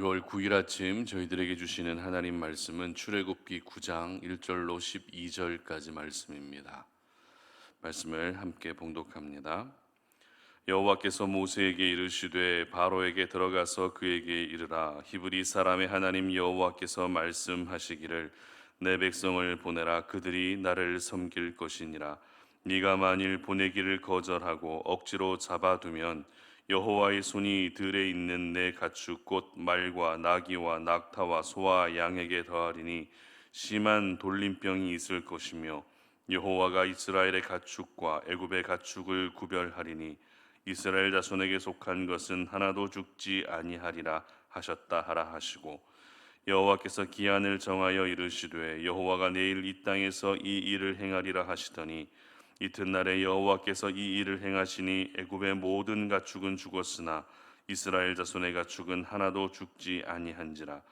6월 9일 아침 저희들에게 주시는 하나님 말씀은 출애굽기 9장 1절로 12절까지 말씀입니다. 말씀을 함께 봉독합니다. 여호와께서 모세에게 이르시되 바로에게 들어가서 그에게 이르라. 히브리 사람의 하나님 여호와께서 말씀하시기를 내 백성을 보내라. 그들이 나를 섬길 것이니라. 네가 만일 보내기를 거절하고 억지로 잡아두면 여호와의 손이 들에 있는 내 가축 곧 말과 나귀와 낙타와 소와 양에게 더하리니 심한 돌림병이 있을 것이며 여호와가 이스라엘의 가축과 애굽의 가축을 구별하리니 이스라엘 자손에게 속한 것은 하나도 죽지 아니하리라 하셨다 하라 하시고, 여호와께서 기한을 정하여 이르시되 여호와가 내일 이 땅에서 이 일을 행하리라 하시더니 이튿날에 여호와께서 이 일을 행하시니 애굽의 모든 가축은 죽었으나 이스라엘 자손의 가축은 하나도 죽지 아니한지라.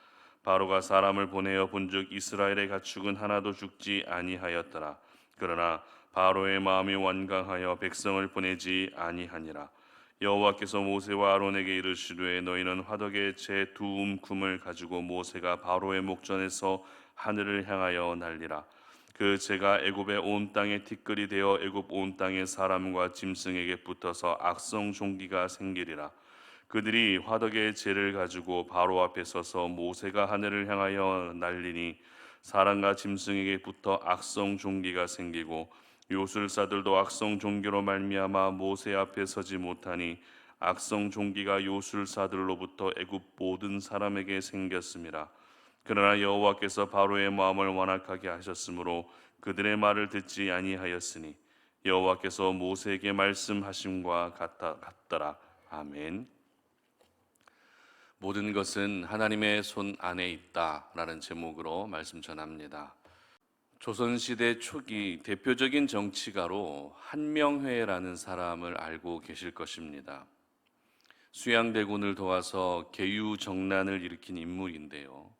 바로가 사람을 보내어 본즉 이스라엘의 가축은 하나도 죽지 아니하였더라. 그러나 바로의 마음이 완강하여 백성을 보내지 아니하니라. 여호와께서 모세와 아론에게 이르시되 너희는 화덕에 제 두 움큼을 가지고 모세가 바로의 목전에서 하늘을 향하여 날리라. 그 재가 애굽의 온 땅에 티끌이 되어 애굽 온 땅의 사람과 짐승에게 붙어서 악성 종기가 생기리라. 그들이 화덕의 재를 가지고 바로 앞에 서서 모세가 하늘을 향하여 날리니 사람과 짐승에게 붙어 악성 종기가 생기고 요술사들도 악성 종기로 말미암아 모세 앞에 서지 못하니 악성 종기가 요술사들로부터 애굽 모든 사람에게 생겼음이라. 그러나 여호와께서 바로의 마음을 완악하게 하셨으므로 그들의 말을 듣지 아니하였으니 여호와께서 모세에게 말씀하심과 같더라. 아멘. 모든 것은 하나님의 손 안에 있다라는 제목으로 말씀 전합니다. 조선시대 초기 대표적인 정치가로 한명회라는 사람을 알고 계실 것입니다. 수양대군을 도와서 계유정난을 일으킨 인물인데요.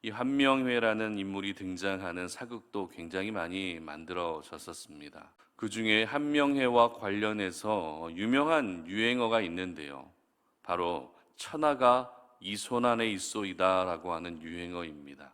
이 한명회라는 인물이 등장하는 사극도 굉장히 많이 만들어졌었습니다. 그 중에 한명회와 관련해서 유명한 유행어가 있는데요. 바로 천하가 이 손 안에 있소이다라고 하는 유행어입니다.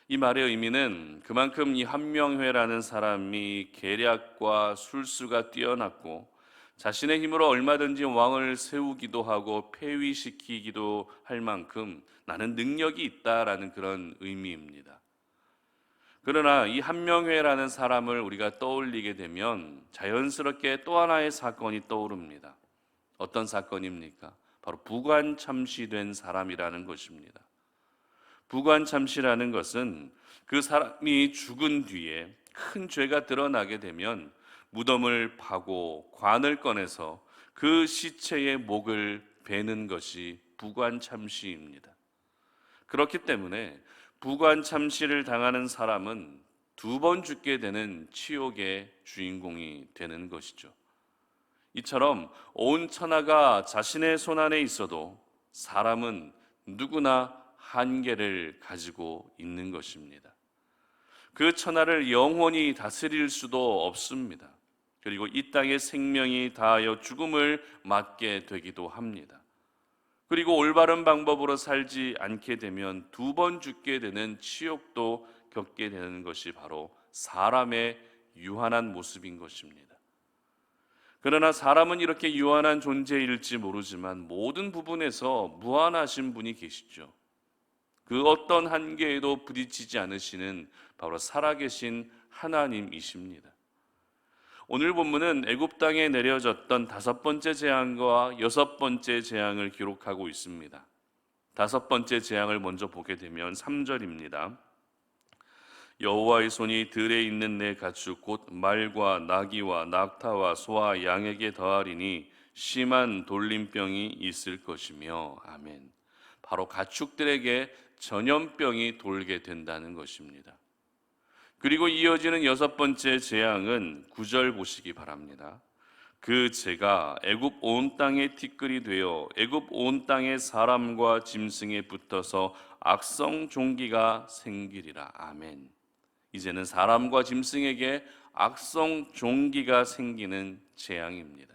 이 말의 의미는 그만큼 이 한명회라는 사람이 계략과 술수가 뛰어났고 자신의 힘으로 얼마든지 왕을 세우기도 하고 폐위시키기도 할 만큼 나는 능력이 있다라는 그런 의미입니다. 그러나 이 한명회라는 사람을 우리가 떠올리게 되면 자연스럽게 또 하나의 사건이 떠오릅니다. 어떤 사건입니까? 바로 부관참시된 사람이라는 것입니다. 부관참시라는 것은 그 사람이 죽은 뒤에 큰 죄가 드러나게 되면 무덤을 파고 관을 꺼내서 그 시체의 목을 베는 것이 부관참시입니다. 그렇기 때문에 부관참시를 당하는 사람은 두 번 죽게 되는 치욕의 주인공이 되는 것이죠. 이처럼 온 천하가 자신의 손 안에 있어도 사람은 누구나 한계를 가지고 있는 것입니다. 그 천하를 영원히 다스릴 수도 없습니다. 그리고 이 땅의 생명이 다하여 죽음을 맞게 되기도 합니다. 그리고 올바른 방법으로 살지 않게 되면 두 번 죽게 되는 치욕도 겪게 되는 것이 바로 사람의 유한한 모습인 것입니다. 그러나 사람은 이렇게 유한한 존재일지 모르지만 모든 부분에서 무한하신 분이 계시죠. 그 어떤 한계에도 부딪히지 않으시는 바로 살아계신 하나님이십니다. 오늘 본문은 애굽 땅에 내려졌던 5번째 재앙과 6번째 재앙을 기록하고 있습니다. 5번째 재앙을 먼저 보게 되면 3절입니다. 여호와의 손이 들에 있는 내 가축 곧 말과 나귀와 낙타와 소와 양에게 더하리니 심한 돌림병이 있을 것이며. 아멘. 바로 가축들에게 전염병이 돌게 된다는 것입니다. 그리고 이어지는 6번째 재앙은 9절 보시기 바랍니다. 그 재가 애굽 온 땅에 티끌이 되어 애굽 온 땅의 사람과 짐승에 붙어서 악성 종기가 생기리라. 아멘. 이제는 사람과 짐승에게 악성 종기가 생기는 재앙입니다.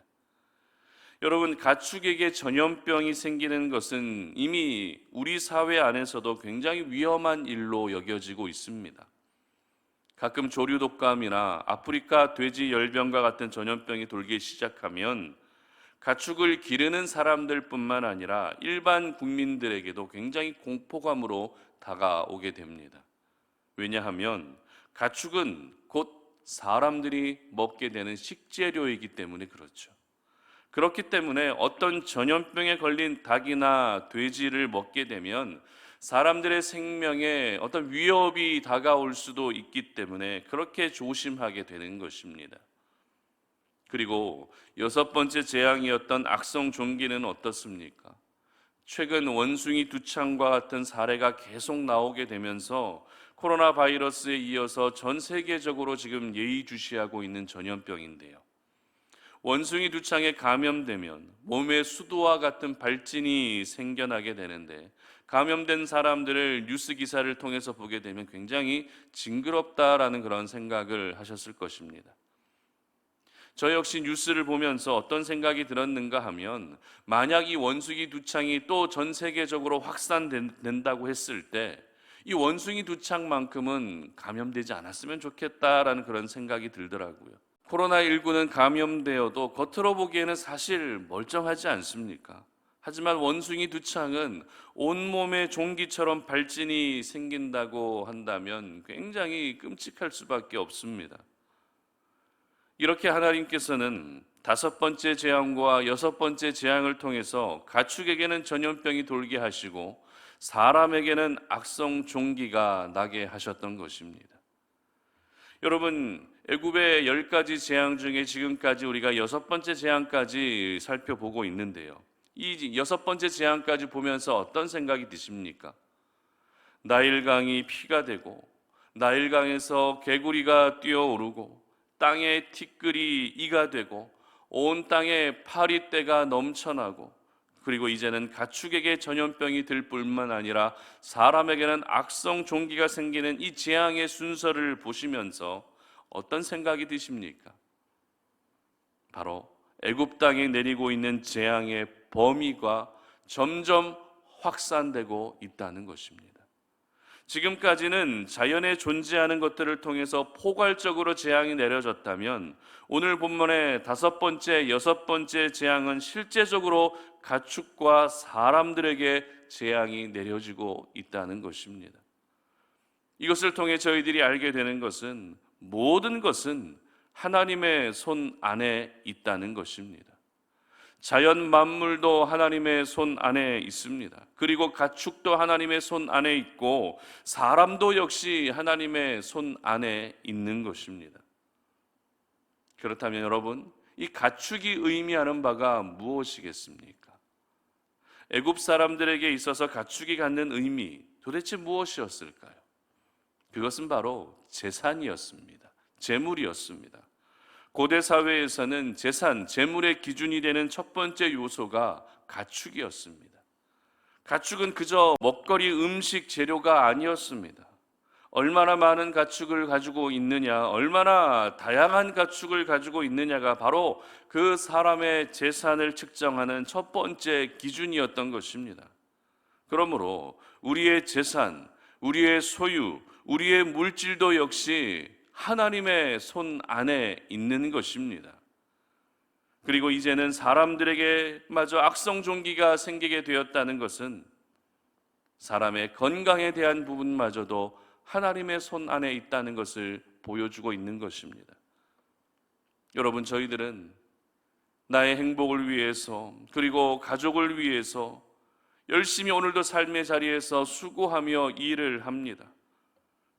여러분, 가축에게 전염병이 생기는 것은 이미 우리 사회 안에서도 굉장히 위험한 일로 여겨지고 있습니다. 가끔 조류 독감이나 아프리카 돼지 열병과 같은 전염병이 돌기 시작하면 가축을 기르는 사람들뿐만 아니라 일반 국민들에게도 굉장히 공포감으로 다가오게 됩니다. 왜냐하면 가축은 곧 사람들이 먹게 되는 식재료이기 때문에 그렇죠. 그렇기 때문에 어떤 전염병에 걸린 닭이나 돼지를 먹게 되면 사람들의 생명에 어떤 위협이 다가올 수도 있기 때문에 그렇게 조심하게 되는 것입니다. 그리고 여섯 번째 재앙이었던 악성 종기는 어떻습니까? 최근 원숭이 두창과 같은 사례가 계속 나오게 되면서 코로나 바이러스에 이어서 전 세계적으로 지금 예의주시하고 있는 전염병인데요. 원숭이 두창에 감염되면 몸에 수도와 같은 발진이 생겨나게 되는데, 감염된 사람들을 뉴스 기사를 통해서 보게 되면 굉장히 징그럽다라는 그런 생각을 하셨을 것입니다. 저 역시 뉴스를 보면서 어떤 생각이 들었는가 하면, 만약 이 원숭이 두창이 또 전 세계적으로 확산된다고 했을 때 이 원숭이 두창만큼은 감염되지 않았으면 좋겠다라는 그런 생각이 들더라고요. 코로나19는 감염되어도 겉으로 보기에는 사실 멀쩡하지 않습니까? 하지만 원숭이 두창은 온몸에 종기처럼 발진이 생긴다고 한다면 굉장히 끔찍할 수밖에 없습니다. 이렇게 하나님께서는 다섯 번째 재앙과 여섯 번째 재앙을 통해서 가축에게는 전염병이 돌게 하시고 사람에게는 악성 종기가 나게 하셨던 것입니다. 여러분, 애굽의 10가지 재앙 중에 지금까지 우리가 여섯 번째 재앙까지 살펴보고 있는데요. 이 여섯 번째 재앙까지 보면서 어떤 생각이 드십니까? 나일강이 피가 되고, 나일강에서 개구리가 뛰어오르고, 땅에 티끌이 이가 되고, 온 땅에 파리떼가 넘쳐나고, 그리고 이제는 가축에게 전염병이 들 뿐만 아니라 사람에게는 악성 종기가 생기는 이 재앙의 순서를 보시면서 어떤 생각이 드십니까? 바로 애굽 땅에 내리고 있는 재앙의 범위가 점점 확산되고 있다는 것입니다. 지금까지는 자연에 존재하는 것들을 통해서 포괄적으로 재앙이 내려졌다면, 오늘 본문의 다섯 번째, 여섯 번째 재앙은 실제적으로 가축과 사람들에게 재앙이 내려지고 있다는 것입니다. 이것을 통해 저희들이 알게 되는 것은, 모든 것은 하나님의 손 안에 있다는 것입니다. 자연 만물도 하나님의 손 안에 있습니다. 그리고 가축도 하나님의 손 안에 있고 사람도 역시 하나님의 손 안에 있는 것입니다. 그렇다면 여러분, 이 가축이 의미하는 바가 무엇이겠습니까? 애굽 사람들에게 있어서 가축이 갖는 의미, 도대체 무엇이었을까요? 그것은 바로 재산이었습니다. 재물이었습니다. 고대 사회에서는 재산, 재물의 기준이 되는 첫 번째 요소가 가축이었습니다. 가축은 그저 먹거리, 음식, 재료가 아니었습니다. 얼마나 많은 가축을 가지고 있느냐, 얼마나 다양한 가축을 가지고 있느냐가 바로 그 사람의 재산을 측정하는 첫 번째 기준이었던 것입니다. 그러므로 우리의 재산, 우리의 소유, 우리의 물질도 역시 하나님의 손 안에 있는 것입니다. 그리고 이제는 사람들에게 마저 악성 종기가 생기게 되었다는 것은 사람의 건강에 대한 부분마저도 하나님의 손 안에 있다는 것을 보여주고 있는 것입니다. 여러분, 저희들은 나의 행복을 위해서, 그리고 가족을 위해서 열심히 오늘도 삶의 자리에서 수고하며 일을 합니다.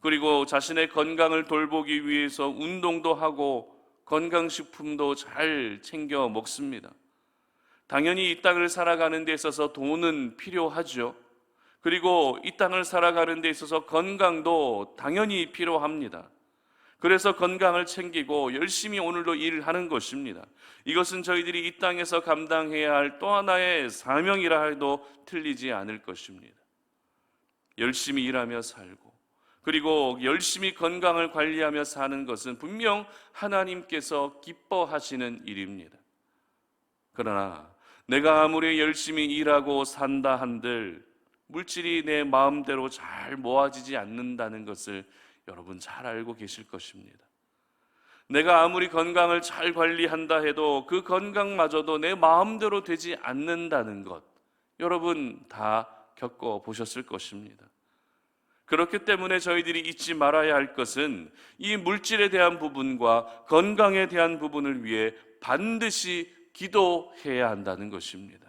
그리고 자신의 건강을 돌보기 위해서 운동도 하고 건강식품도 잘 챙겨 먹습니다. 당연히 이 땅을 살아가는 데 있어서 돈은 필요하죠. 그리고 이 땅을 살아가는 데 있어서 건강도 당연히 필요합니다. 그래서 건강을 챙기고 열심히 오늘도 일을 하는 것입니다. 이것은 저희들이 이 땅에서 감당해야 할 또 하나의 사명이라 해도 틀리지 않을 것입니다. 열심히 일하며 살고, 그리고 열심히 건강을 관리하며 사는 것은 분명 하나님께서 기뻐하시는 일입니다. 그러나 내가 아무리 열심히 일하고 산다 한들 물질이 내 마음대로 잘 모아지지 않는다는 것을 여러분 잘 알고 계실 것입니다. 내가 아무리 건강을 잘 관리한다 해도 그 건강마저도 내 마음대로 되지 않는다는 것, 여러분 다 겪어보셨을 것입니다. 그렇기 때문에 저희들이 잊지 말아야 할 것은 이 물질에 대한 부분과 건강에 대한 부분을 위해 반드시 기도해야 한다는 것입니다.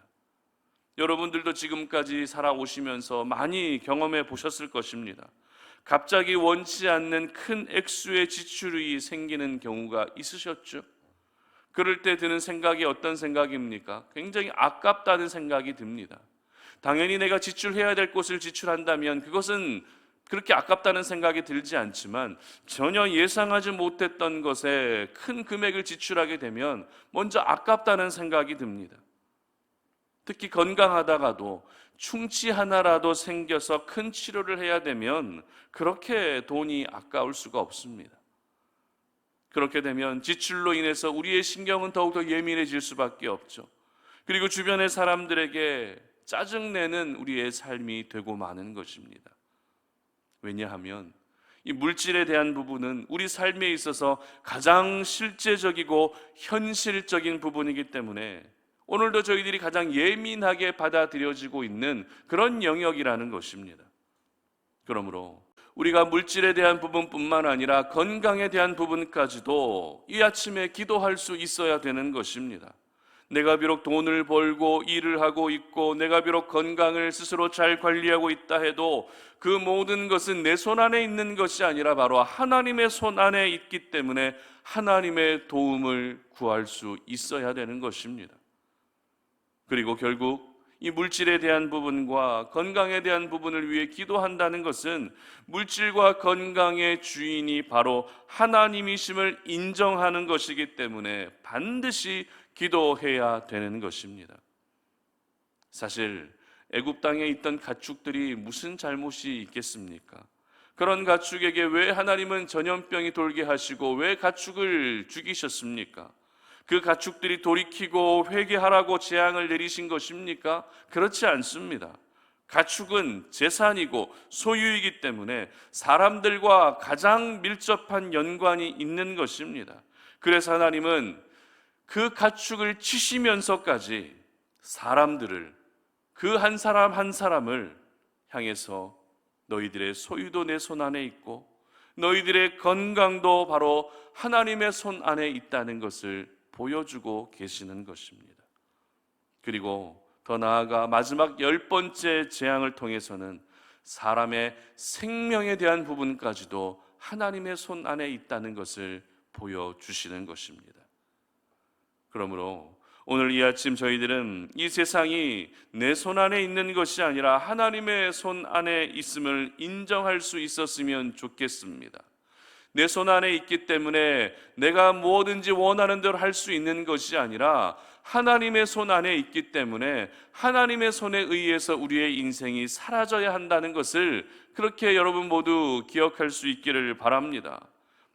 여러분들도 지금까지 살아오시면서 많이 경험해 보셨을 것입니다. 갑자기 원치 않는 큰 액수의 지출이 생기는 경우가 있으셨죠? 그럴 때 드는 생각이 어떤 생각입니까? 굉장히 아깝다는 생각이 듭니다. 당연히 내가 지출해야 될 곳을 지출한다면 그것은 그렇게 아깝다는 생각이 들지 않지만, 전혀 예상하지 못했던 것에 큰 금액을 지출하게 되면 먼저 아깝다는 생각이 듭니다. 특히 건강하다가도 충치 하나라도 생겨서 큰 치료를 해야 되면 그렇게 돈이 아까울 수가 없습니다. 그렇게 되면 지출로 인해서 우리의 신경은 더욱더 예민해질 수밖에 없죠. 그리고 주변의 사람들에게 짜증내는 우리의 삶이 되고 마는 것입니다. 왜냐하면 이 물질에 대한 부분은 우리 삶에 있어서 가장 실제적이고 현실적인 부분이기 때문에 오늘도 저희들이 가장 예민하게 받아들여지고 있는 그런 영역이라는 것입니다. 그러므로 우리가 물질에 대한 부분뿐만 아니라 건강에 대한 부분까지도 이 아침에 기도할 수 있어야 되는 것입니다. 내가 비록 돈을 벌고 일을 하고 있고 내가 비록 건강을 스스로 잘 관리하고 있다 해도 그 모든 것은 내 손 안에 있는 것이 아니라 바로 하나님의 손 안에 있기 때문에 하나님의 도움을 구할 수 있어야 되는 것입니다. 그리고 결국 이 물질에 대한 부분과 건강에 대한 부분을 위해 기도한다는 것은 물질과 건강의 주인이 바로 하나님이심을 인정하는 것이기 때문에 반드시 기도해야 되는 것입니다. 사실 애굽 땅에 있던 가축들이 무슨 잘못이 있겠습니까? 그런 가축에게 왜 하나님은 전염병이 돌게 하시고 왜 가축을 죽이셨습니까? 그 가축들이 돌이키고 회개하라고 재앙을 내리신 것입니까? 그렇지 않습니다. 가축은 재산이고 소유이기 때문에 사람들과 가장 밀접한 연관이 있는 것입니다. 그래서 하나님은 그 가축을 치시면서까지 사람들을, 그 한 사람 한 사람을 향해서 너희들의 소유도 내 손 안에 있고 너희들의 건강도 바로 하나님의 손 안에 있다는 것을 보여주고 계시는 것입니다. 그리고 더 나아가 마지막 10번째 재앙을 통해서는 사람의 생명에 대한 부분까지도 하나님의 손 안에 있다는 것을 보여주시는 것입니다. 그러므로 오늘 이 아침 저희들은 이 세상이 내 손 안에 있는 것이 아니라 하나님의 손 안에 있음을 인정할 수 있었으면 좋겠습니다. 내 손 안에 있기 때문에 내가 뭐든지 원하는 대로 할 수 있는 것이 아니라 하나님의 손 안에 있기 때문에 하나님의 손에 의해서 우리의 인생이 사라져야 한다는 것을 그렇게 여러분 모두 기억할 수 있기를 바랍니다.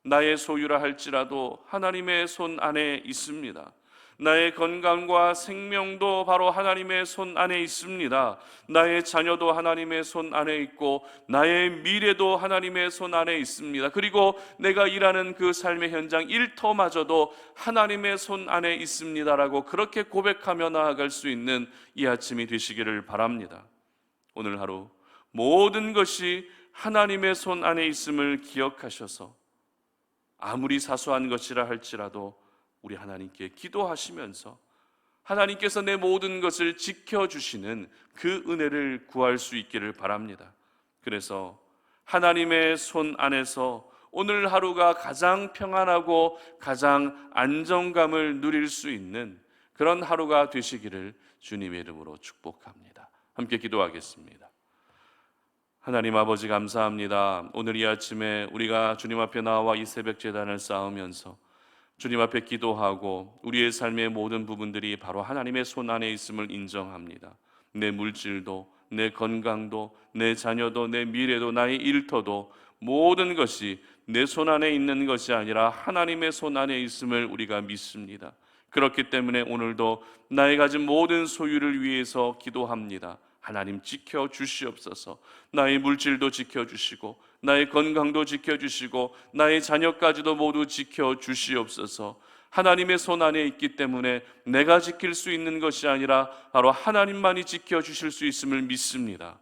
나의 소유라 할지라도 하나님의 손 안에 있습니다. 나의 건강과 생명도 바로 하나님의 손 안에 있습니다. 나의 자녀도 하나님의 손 안에 있고 나의 미래도 하나님의 손 안에 있습니다. 그리고 내가 일하는 그 삶의 현장 일터마저도 하나님의 손 안에 있습니다라고 그렇게 고백하며 나아갈 수 있는 이 아침이 되시기를 바랍니다. 오늘 하루 모든 것이 하나님의 손 안에 있음을 기억하셔서 아무리 사소한 것이라 할지라도 우리 하나님께 기도하시면서 하나님께서 내 모든 것을 지켜주시는 그 은혜를 구할 수 있기를 바랍니다. 그래서 하나님의 손 안에서 오늘 하루가 가장 평안하고 가장 안정감을 누릴 수 있는 그런 하루가 되시기를 주님의 이름으로 축복합니다. 함께 기도하겠습니다. 하나님 아버지 감사합니다. 오늘 이 아침에 우리가 주님 앞에 나와 이 새벽 제단을 쌓으면서 주님 앞에 기도하고 우리의 삶의 모든 부분들이 바로 하나님의 손 안에 있음을 인정합니다. 내 물질도, 내 건강도, 내 자녀도, 내 미래도, 나의 일터도 모든 것이 내 손 안에 있는 것이 아니라 하나님의 손 안에 있음을 우리가 믿습니다. 그렇기 때문에 오늘도 나의 가진 모든 소유를 위해서 기도합니다. 하나님 지켜 주시옵소서. 나의 물질도 지켜 주시고 나의 건강도 지켜 주시고 나의 자녀까지도 모두 지켜 주시옵소서. 하나님의 손 안에 있기 때문에 내가 지킬 수 있는 것이 아니라 바로 하나님만이 지켜 주실 수 있음을 믿습니다.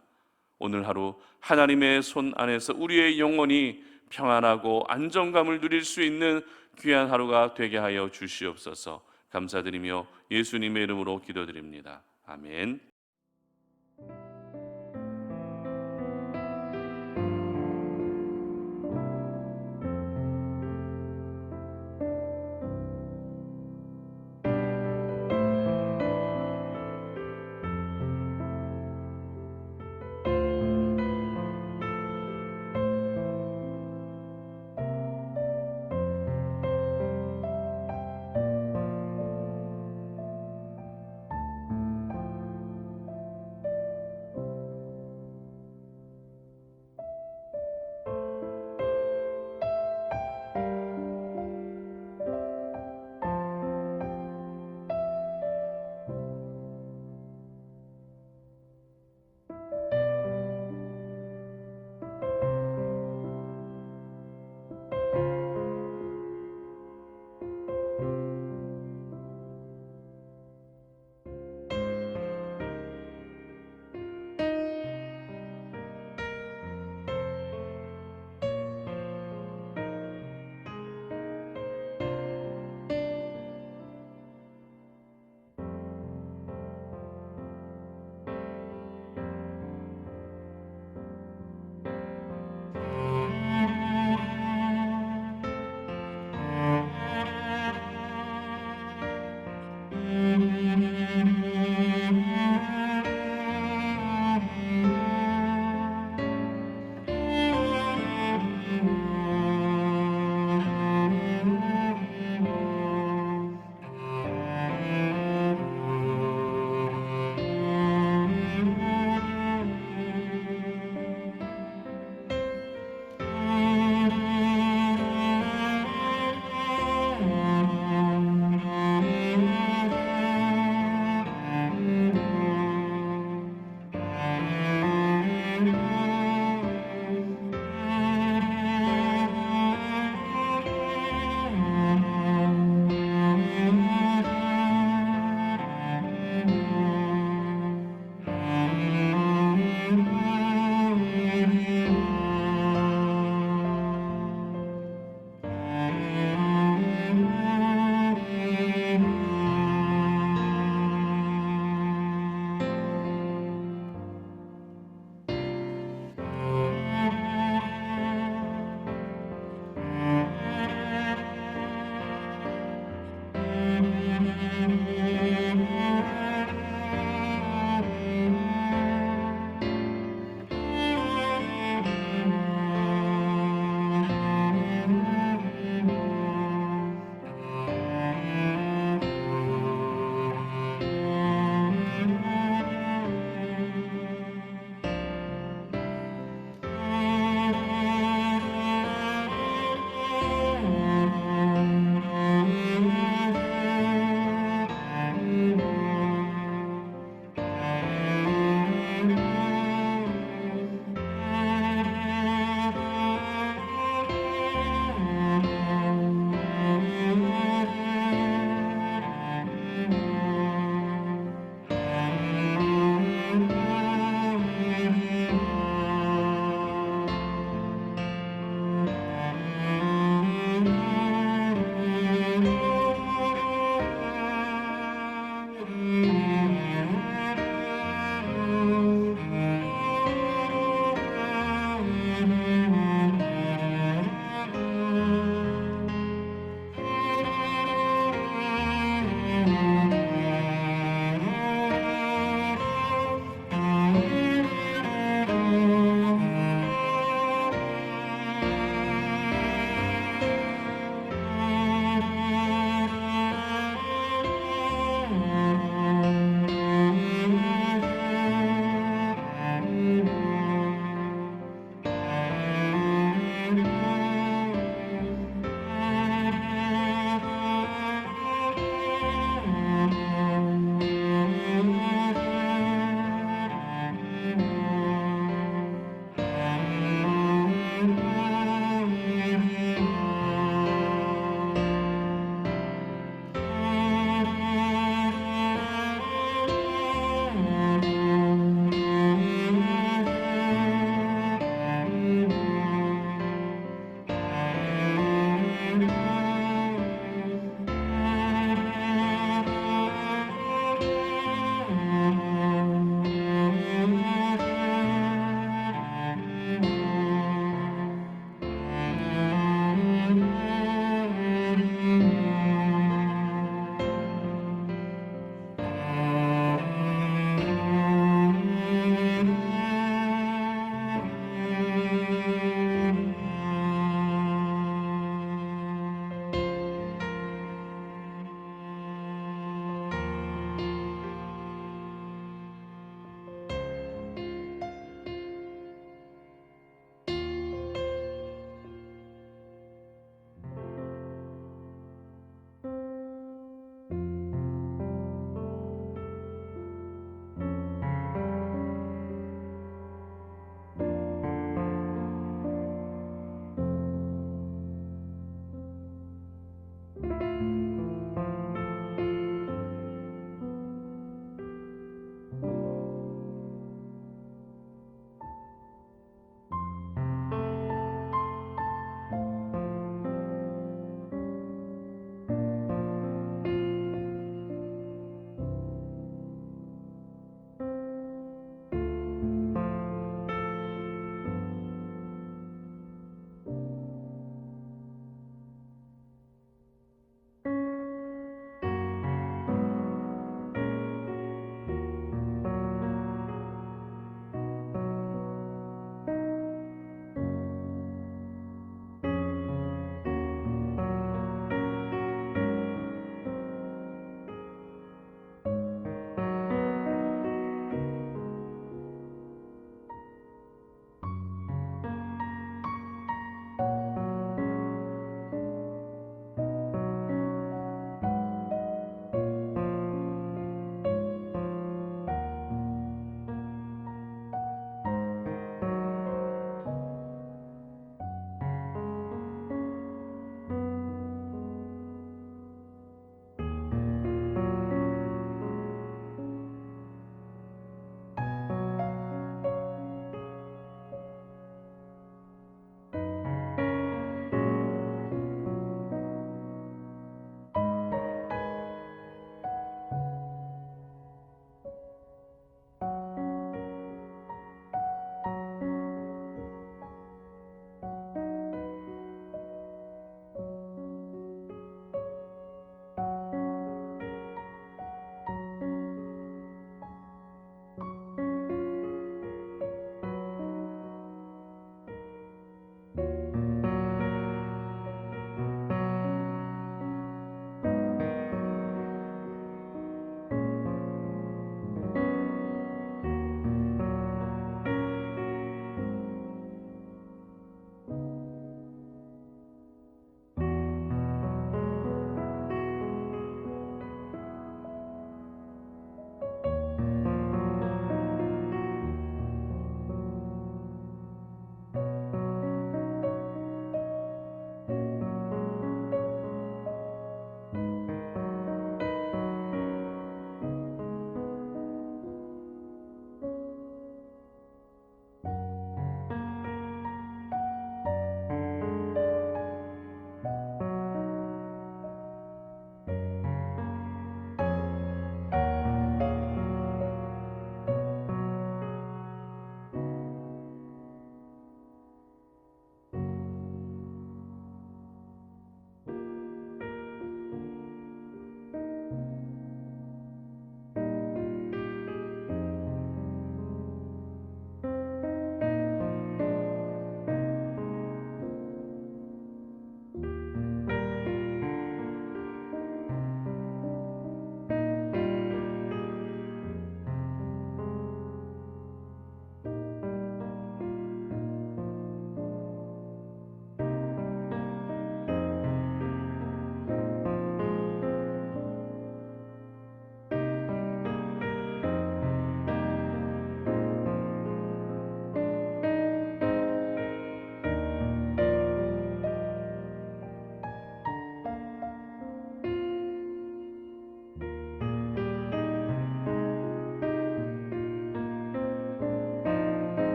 오늘 하루 하나님의 손 안에서 우리의 영혼이 평안하고 안정감을 누릴 수 있는 귀한 하루가 되게 하여 주시옵소서. 감사드리며 예수님의 이름으로 기도드립니다. 아멘.